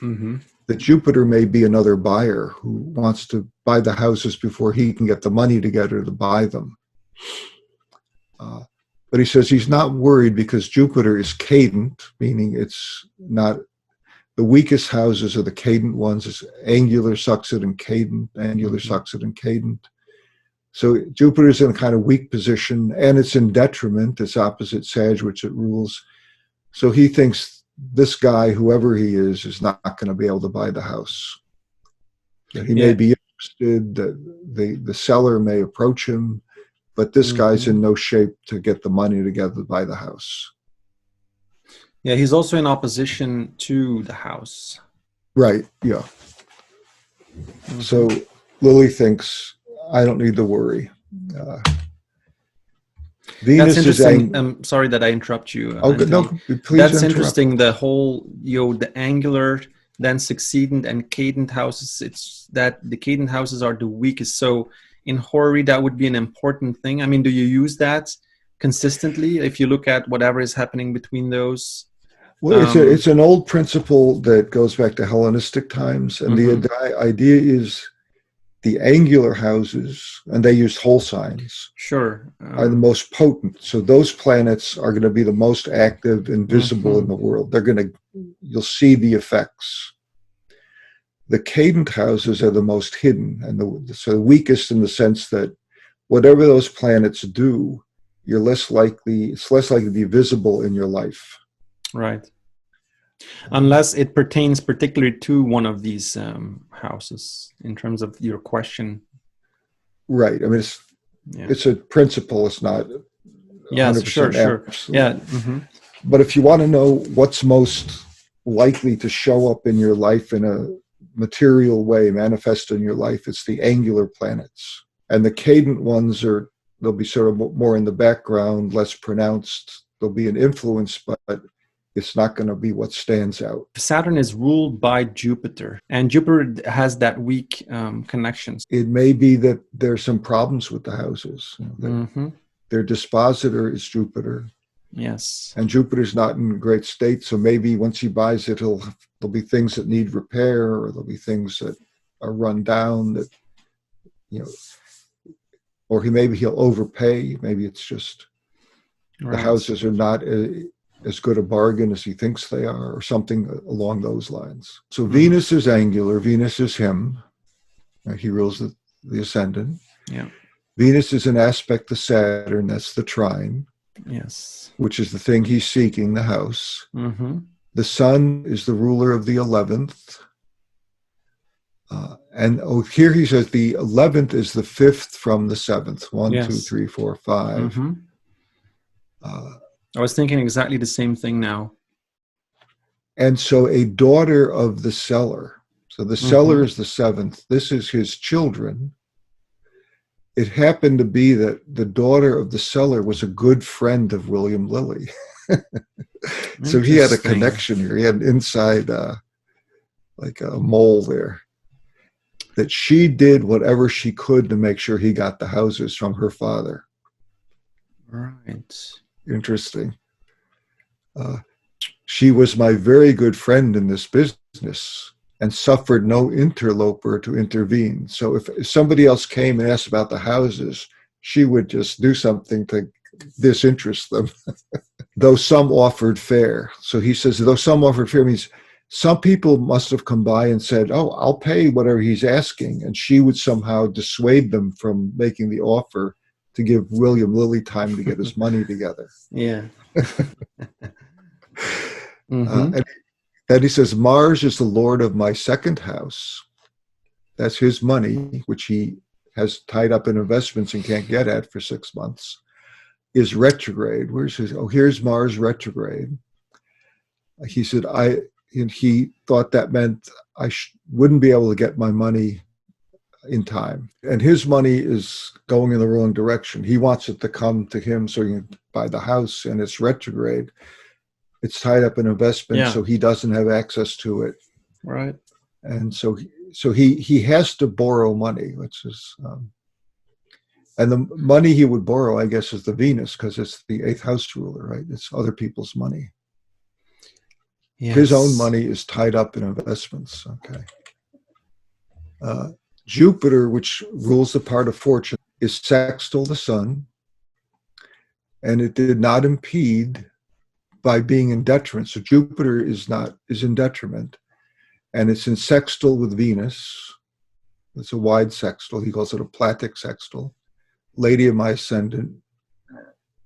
[SPEAKER 2] that Jupiter may be another buyer who wants to buy the houses before he can get the money together to buy them. But he says he's not worried because Jupiter is cadent, meaning it's not, the weakest houses are the cadent ones. It's angular, succedent, cadent, angular, succedent, cadent. So Jupiter's in a kind of weak position, and it's in detriment. It's opposite Sag, which it rules. So he thinks this guy, whoever he is not going to be able to buy the house. That he may be interested, that the seller may approach him, but this guy's in no shape to get the money together to buy the house.
[SPEAKER 1] Yeah, he's also in opposition to the house.
[SPEAKER 2] Right, yeah. So Lilly thinks, I don't need to worry. Venus
[SPEAKER 1] That's interesting. I'm sorry that I interrupt you.
[SPEAKER 2] Oh, no, please.
[SPEAKER 1] That's
[SPEAKER 2] interrupt.
[SPEAKER 1] interesting. The whole, the angular, then succeedent and cadent houses. It's that the cadent houses are the weakest. So in Horary, that would be an important thing. I mean, do you use that consistently if you look at whatever is happening between those?
[SPEAKER 2] Well, it's an old principle that goes back to Hellenistic times, and the idea is the angular houses, and they use whole signs, are the most potent. So those planets are going to be the most active and visible in the world. You'll see the effects. The cadent houses are the most hidden, and so the weakest in the sense that whatever those planets do, it's less likely to be visible in your life.
[SPEAKER 1] Right. Unless it pertains particularly to one of these houses in terms of your question.
[SPEAKER 2] Right. I mean, it's a principle. It's not 100%
[SPEAKER 1] sure. Yeah.
[SPEAKER 2] But if you want to know what's most likely to show up in your life in a material way, manifest in your life, it's the angular planets. And the cadent ones they'll be sort of more in the background, less pronounced. There'll be an influence, but it's not going to be what stands out.
[SPEAKER 1] Saturn is ruled by Jupiter, and Jupiter has that weak connections.
[SPEAKER 2] It may be that there's some problems with the houses. Their dispositor is Jupiter.
[SPEAKER 1] Yes.
[SPEAKER 2] And Jupiter's not in great state, so maybe once he buys it, there'll be things that need repair, or there'll be things that are run down that, or maybe he'll overpay. Maybe it's just the houses are not as good a bargain as he thinks they are, or something along those lines. So Venus is angular. Venus is him. He rules the ascendant.
[SPEAKER 1] Yeah.
[SPEAKER 2] Venus is an aspect to Saturn. That's the trine.
[SPEAKER 1] Yes.
[SPEAKER 2] Which is the thing he's seeking, the house. The sun is the ruler of the 11th. And here he says the 11th is the 5th from the 7th. 1, 2, 3, 4, 5.
[SPEAKER 1] I was thinking exactly the same thing now.
[SPEAKER 2] And so a daughter of the seller. So the seller is the 7th. This is his children. It happened to be that the daughter of the seller was a good friend of William Lilly. So he had a connection here. He had an inside, like a mole there. That she did whatever she could to make sure he got the houses from her father.
[SPEAKER 1] Right.
[SPEAKER 2] Interesting. She was my very good friend in this business and suffered no interloper to intervene. So if somebody else came and asked about the houses, she would just do something to disinterest them. Though some offered fair. So he says, though some offered fair means some people must have come by and said, oh, I'll pay whatever he's asking. And she would somehow dissuade them from making the offer to give William Lilly time to get his money together.
[SPEAKER 1] Yeah.
[SPEAKER 2] And then he says, Mars is the lord of my second house. That's his money, which he has tied up in investments and can't get at for 6 months, is retrograde. Where's his? Oh, here's Mars retrograde. He said, he thought that meant I wouldn't be able to get my money in time. And his money is going in the wrong direction. He wants it to come to him so he can buy the house, and it's retrograde. It's tied up in investment, so he doesn't have access to it.
[SPEAKER 1] Right.
[SPEAKER 2] And so he has to borrow money, which is, and the money he would borrow, I guess, is the Venus, because it's the 8th house ruler, right? It's other people's money. Yes. His own money is tied up in investments. Okay. Jupiter, which rules the part of fortune, is sextile the sun, and it did not impede by being in detriment. So Jupiter is in detriment, and it's in sextile with Venus. It's a wide sextile. He calls it a Platic sextile. Lady of my ascendant.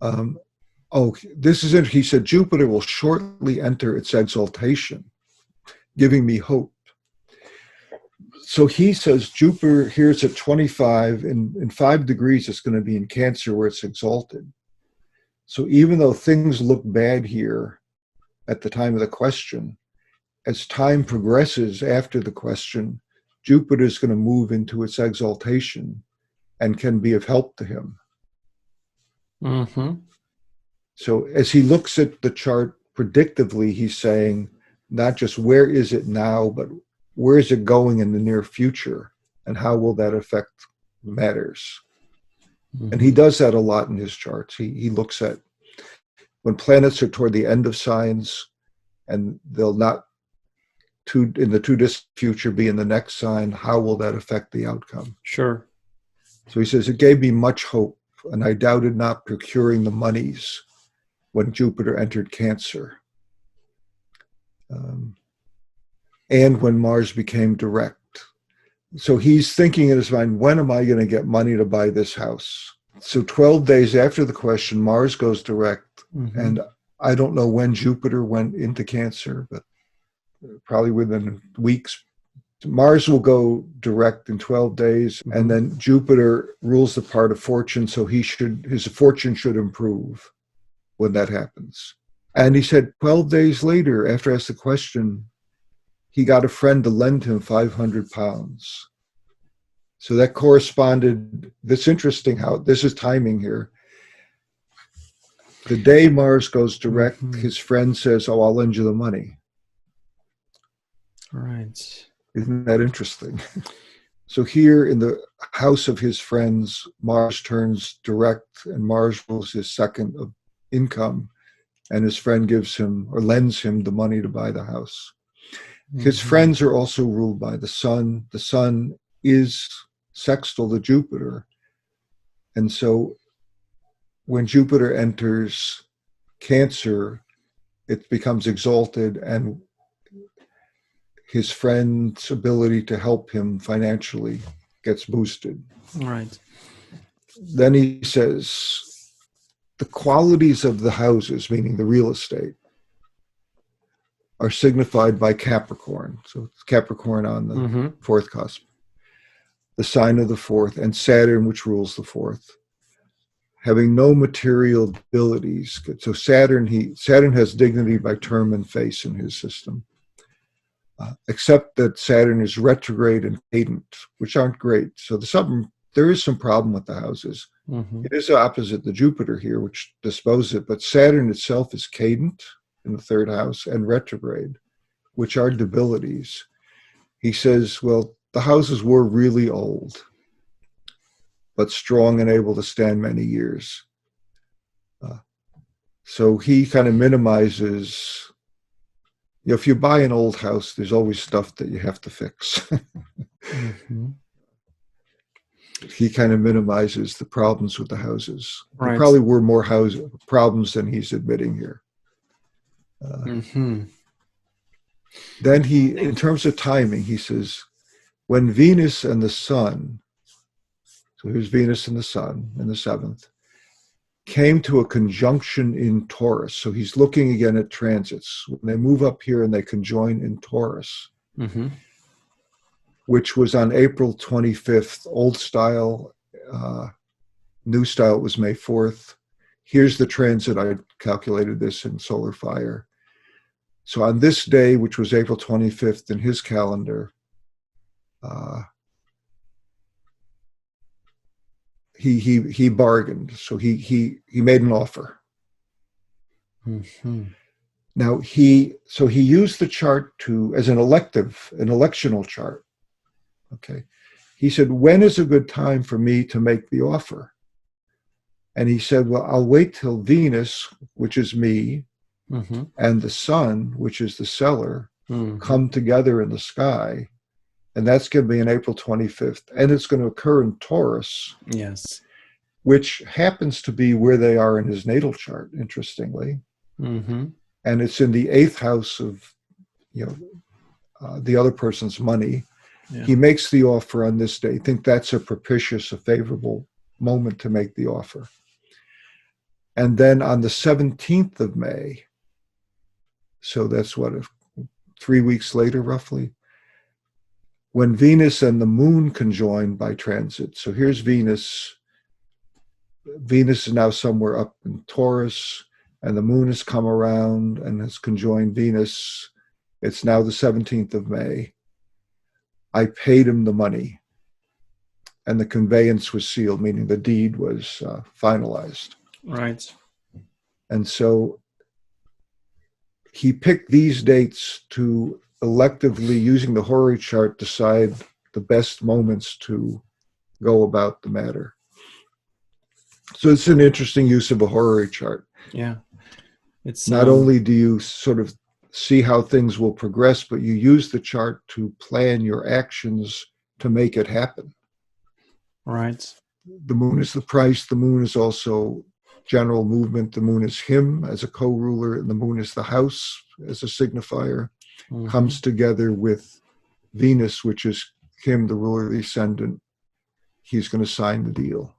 [SPEAKER 2] This is interesting. He said Jupiter will shortly enter its exaltation, giving me hope. So he says Jupiter here is at 25, and in 5 degrees it's going to be in Cancer where it's exalted. So even though things look bad here at the time of the question, as time progresses after the question, Jupiter is going to move into its exaltation and can be of help to him.
[SPEAKER 1] Mm-hmm.
[SPEAKER 2] So as he looks at the chart predictively, he's saying not just where is it now, but where is it going in the near future, and how will that affect matters? Mm-hmm. And he does that a lot in his charts. He looks at when planets are toward the end of signs, and they'll not in the too distant future be in the next sign, how will that affect the outcome?
[SPEAKER 1] Sure.
[SPEAKER 2] So he says, it gave me much hope, and I doubted not procuring the monies when Jupiter entered Cancer. And when Mars became direct. So he's thinking in his mind, when am I going to get money to buy this house? So 12 days after the question, Mars goes direct. Mm-hmm. And I don't know when Jupiter went into Cancer, but probably within weeks. Mars will go direct in 12 days, mm-hmm. and then Jupiter rules the part of fortune, so his fortune should improve when that happens. And he said 12 days later, after I asked the question, he got a friend to lend him £500. So that corresponded. That's interesting how this is timing here. The day Mars goes direct, mm-hmm. his friend says, I'll lend you the money.
[SPEAKER 1] All right.
[SPEAKER 2] Isn't that interesting? So here in the house of his friends, Mars turns direct, and Mars rules his second of income, and his friend gives him or lends him the money to buy the house. His mm-hmm. friends are also ruled by the sun. The sun is sextile to Jupiter. And so when Jupiter enters Cancer, it becomes exalted, and his friend's ability to help him financially gets boosted.
[SPEAKER 1] Right.
[SPEAKER 2] Then he says, the qualities of the houses, meaning the real estate, are signified by Capricorn. So it's Capricorn on the mm-hmm. fourth cusp, the sign of the fourth, and Saturn, which rules the fourth, having no material abilities. So Saturn has dignity by term and face in his system, except that Saturn is retrograde and cadent, which aren't great. So there is some problem with the houses. Mm-hmm. It is opposite the Jupiter here, which disposes it, but Saturn itself is cadent in the third house and retrograde, which are debilities. He says, well, the houses were really old, but strong and able to stand many years. So he kind of minimizes, if you buy an old house, there's always stuff that you have to fix. Mm-hmm. He kind of minimizes the problems with the houses. Right. There probably were more problems than he's admitting here. Mm-hmm. Then in terms of timing, he says, when Venus and the Sun, so here's Venus and the Sun in the 7th, came to a conjunction in Taurus. So he's looking again at transits. When they move up here and they conjoin in Taurus, mm-hmm. which was on April 25th, old style, new style was May 4th. Here's the transit. I calculated this in Solar Fire. So on this day, which was April 25th in his calendar, he bargained. So he made an offer.
[SPEAKER 1] Mm-hmm.
[SPEAKER 2] Now he used the chart as an electional chart. Okay. He said, when is a good time for me to make the offer? And he said, well, I'll wait till Venus, which is me,
[SPEAKER 1] Mm-hmm.
[SPEAKER 2] and the sun, which is the seller,
[SPEAKER 1] Mm-hmm.
[SPEAKER 2] come together in the sky. And that's going to be on April 25th. And it's going to occur in Taurus.
[SPEAKER 1] Yes.
[SPEAKER 2] Which happens to be where they are in his natal chart, interestingly.
[SPEAKER 1] Mm-hmm.
[SPEAKER 2] And it's in the 8th house of, the other person's money.
[SPEAKER 1] Yeah.
[SPEAKER 2] He makes the offer on this day. I think that's a propitious, a favorable moment to make the offer. And then on the 17th of May, so that's 3 weeks later, roughly, when Venus and the moon conjoin by transit. So here's Venus. Venus is now somewhere up in Taurus, and the moon has come around and has conjoined Venus. It's now the 17th of May. I paid him the money, and the conveyance was sealed, meaning the deed was finalized.
[SPEAKER 1] Right.
[SPEAKER 2] And so he picked these dates to electively, using the Horary chart, decide the best moments to go about the matter. So it's an interesting use of a Horary chart.
[SPEAKER 1] Yeah. It's
[SPEAKER 2] not only do you sort of see how things will progress, but you use the chart to plan your actions to make it happen.
[SPEAKER 1] Right.
[SPEAKER 2] The moon is the price. The moon is also general movement. The moon is him as a co-ruler, and the moon is the house as a signifier. Mm-hmm. Comes together with Venus, which is him, the ruler, the ascendant. He's going to sign the deal.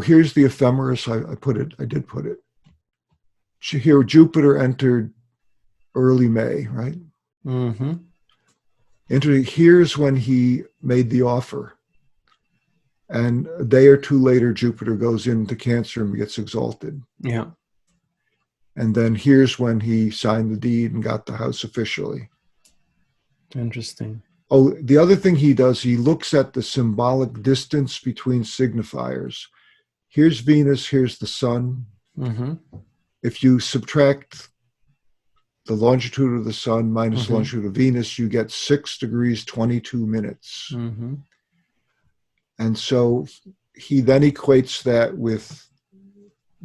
[SPEAKER 2] Here's the ephemeris. I did put it. Here, Jupiter entered early May, right?
[SPEAKER 1] Mm-hmm.
[SPEAKER 2] Here's when he made the offer. And a day or two later, Jupiter goes into Cancer and gets exalted.
[SPEAKER 1] Yeah.
[SPEAKER 2] And then here's when he signed the deed and got the house officially.
[SPEAKER 1] Interesting.
[SPEAKER 2] The other thing he does, he looks at the symbolic distance between signifiers. Here's Venus, here's the sun. Mm-hmm. If you subtract the longitude of the sun minus mm-hmm. longitude of Venus, you get 6 degrees, 22 minutes. Mm-hmm. And so he then equates that with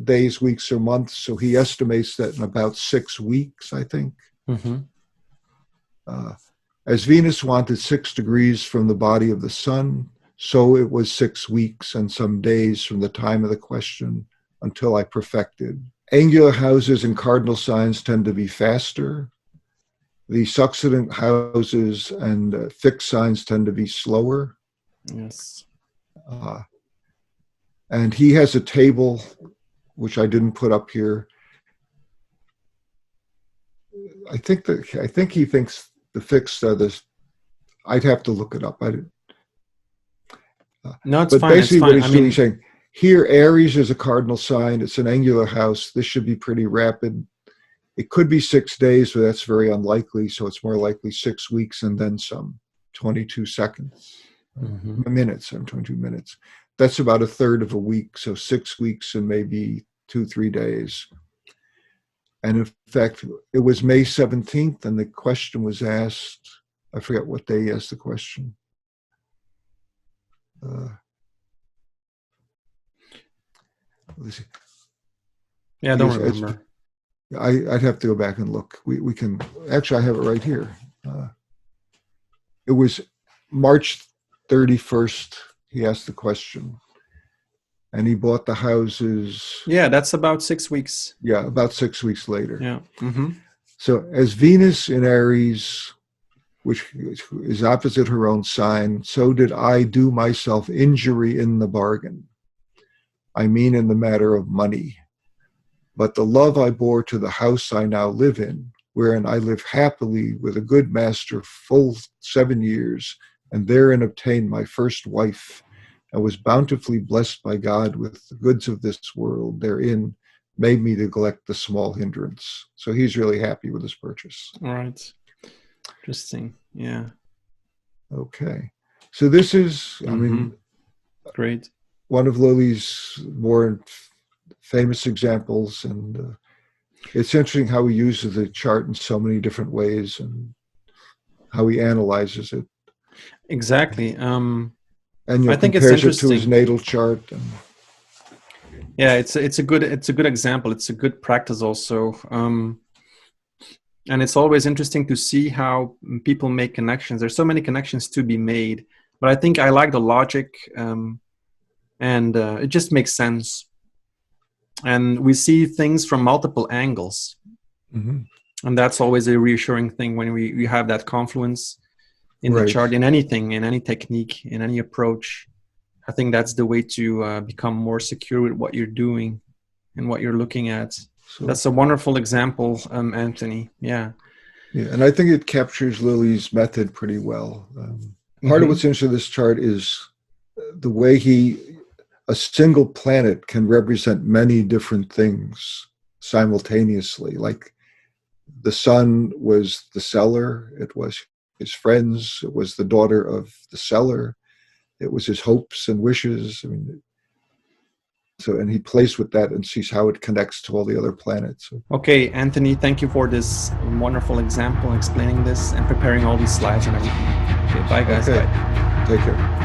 [SPEAKER 2] days, weeks, or months. So he estimates that in about 6 weeks, I think. Mm-hmm. As Venus wanted 6 degrees from the body of the sun, so it was 6 weeks and some days from the time of the question until I perfected. Angular houses and cardinal signs tend to be faster. The succedent houses and fixed signs tend to be slower.
[SPEAKER 1] Yes.
[SPEAKER 2] And he has a table, which I didn't put up here. I think he thinks the fixed are this. I'd have to look it up.
[SPEAKER 1] No, it's
[SPEAKER 2] but
[SPEAKER 1] fine.
[SPEAKER 2] basically,
[SPEAKER 1] It's fine.
[SPEAKER 2] what he's doing, he's saying, here, Aries is a cardinal sign. It's an angular house. This should be pretty rapid. It could be 6 days, but that's very unlikely. So it's more likely 6 weeks and then some, 22 seconds, mm-hmm. minutes, 22 minutes. That's about a third of a week. So 6 weeks and maybe 2-3 days. And in fact, it was May 17th, and the question was asked. I forget what day he asked the question. Let's see.
[SPEAKER 1] Yeah, I don't remember.
[SPEAKER 2] I'd have to go back and look. We can, actually, I have it right here. It was March 31st, he asked the question. And he bought the houses.
[SPEAKER 1] Yeah, that's about 6 weeks.
[SPEAKER 2] Yeah, about 6 weeks later.
[SPEAKER 1] Yeah. Mm-hmm.
[SPEAKER 2] So as Venus in Aries, which is opposite her own sign, so did I do myself injury in the bargain. I mean in the matter of money. But the love I bore to the house I now live in, wherein I live happily with a good master full 7 years, and therein obtained my first wife, and was bountifully blessed by God with the goods of this world, therein made me neglect the small hindrance. So he's really happy with his purchase.
[SPEAKER 1] All right. Interesting. Yeah.
[SPEAKER 2] Okay. So this is, I mean,
[SPEAKER 1] great.
[SPEAKER 2] One of Lilly's more famous examples, and it's interesting how he uses the chart in so many different ways and how he analyzes it.
[SPEAKER 1] Exactly.
[SPEAKER 2] And
[SPEAKER 1] I think it's
[SPEAKER 2] compares it to his
[SPEAKER 1] interesting.
[SPEAKER 2] natal chart. And
[SPEAKER 1] Yeah, it's a good example. It's a good practice also. And it's always interesting to see how people make connections. There's so many connections to be made, but I think I like the logic, and it just makes sense. And we see things from multiple angles, and that's always a reassuring thing when we have that confluence in the chart, in anything, in any technique, in any approach. I think that's the way to become more secure with what you're doing and what you're looking at. So that's a wonderful example, Anthony. Yeah.
[SPEAKER 2] Yeah, and I think it captures Lilly's method pretty well. Part of what's interesting in this chart is the way a single planet can represent many different things simultaneously. Like the sun was the seller, it was his friends, it was the daughter of the seller, it was his hopes and wishes. I mean, and he plays with that and sees how it connects to all the other planets.
[SPEAKER 1] Okay, Anthony, thank you for this wonderful example, explaining this and preparing all these slides and everything. Okay, bye guys.
[SPEAKER 2] Okay.
[SPEAKER 1] Bye.
[SPEAKER 2] Take care.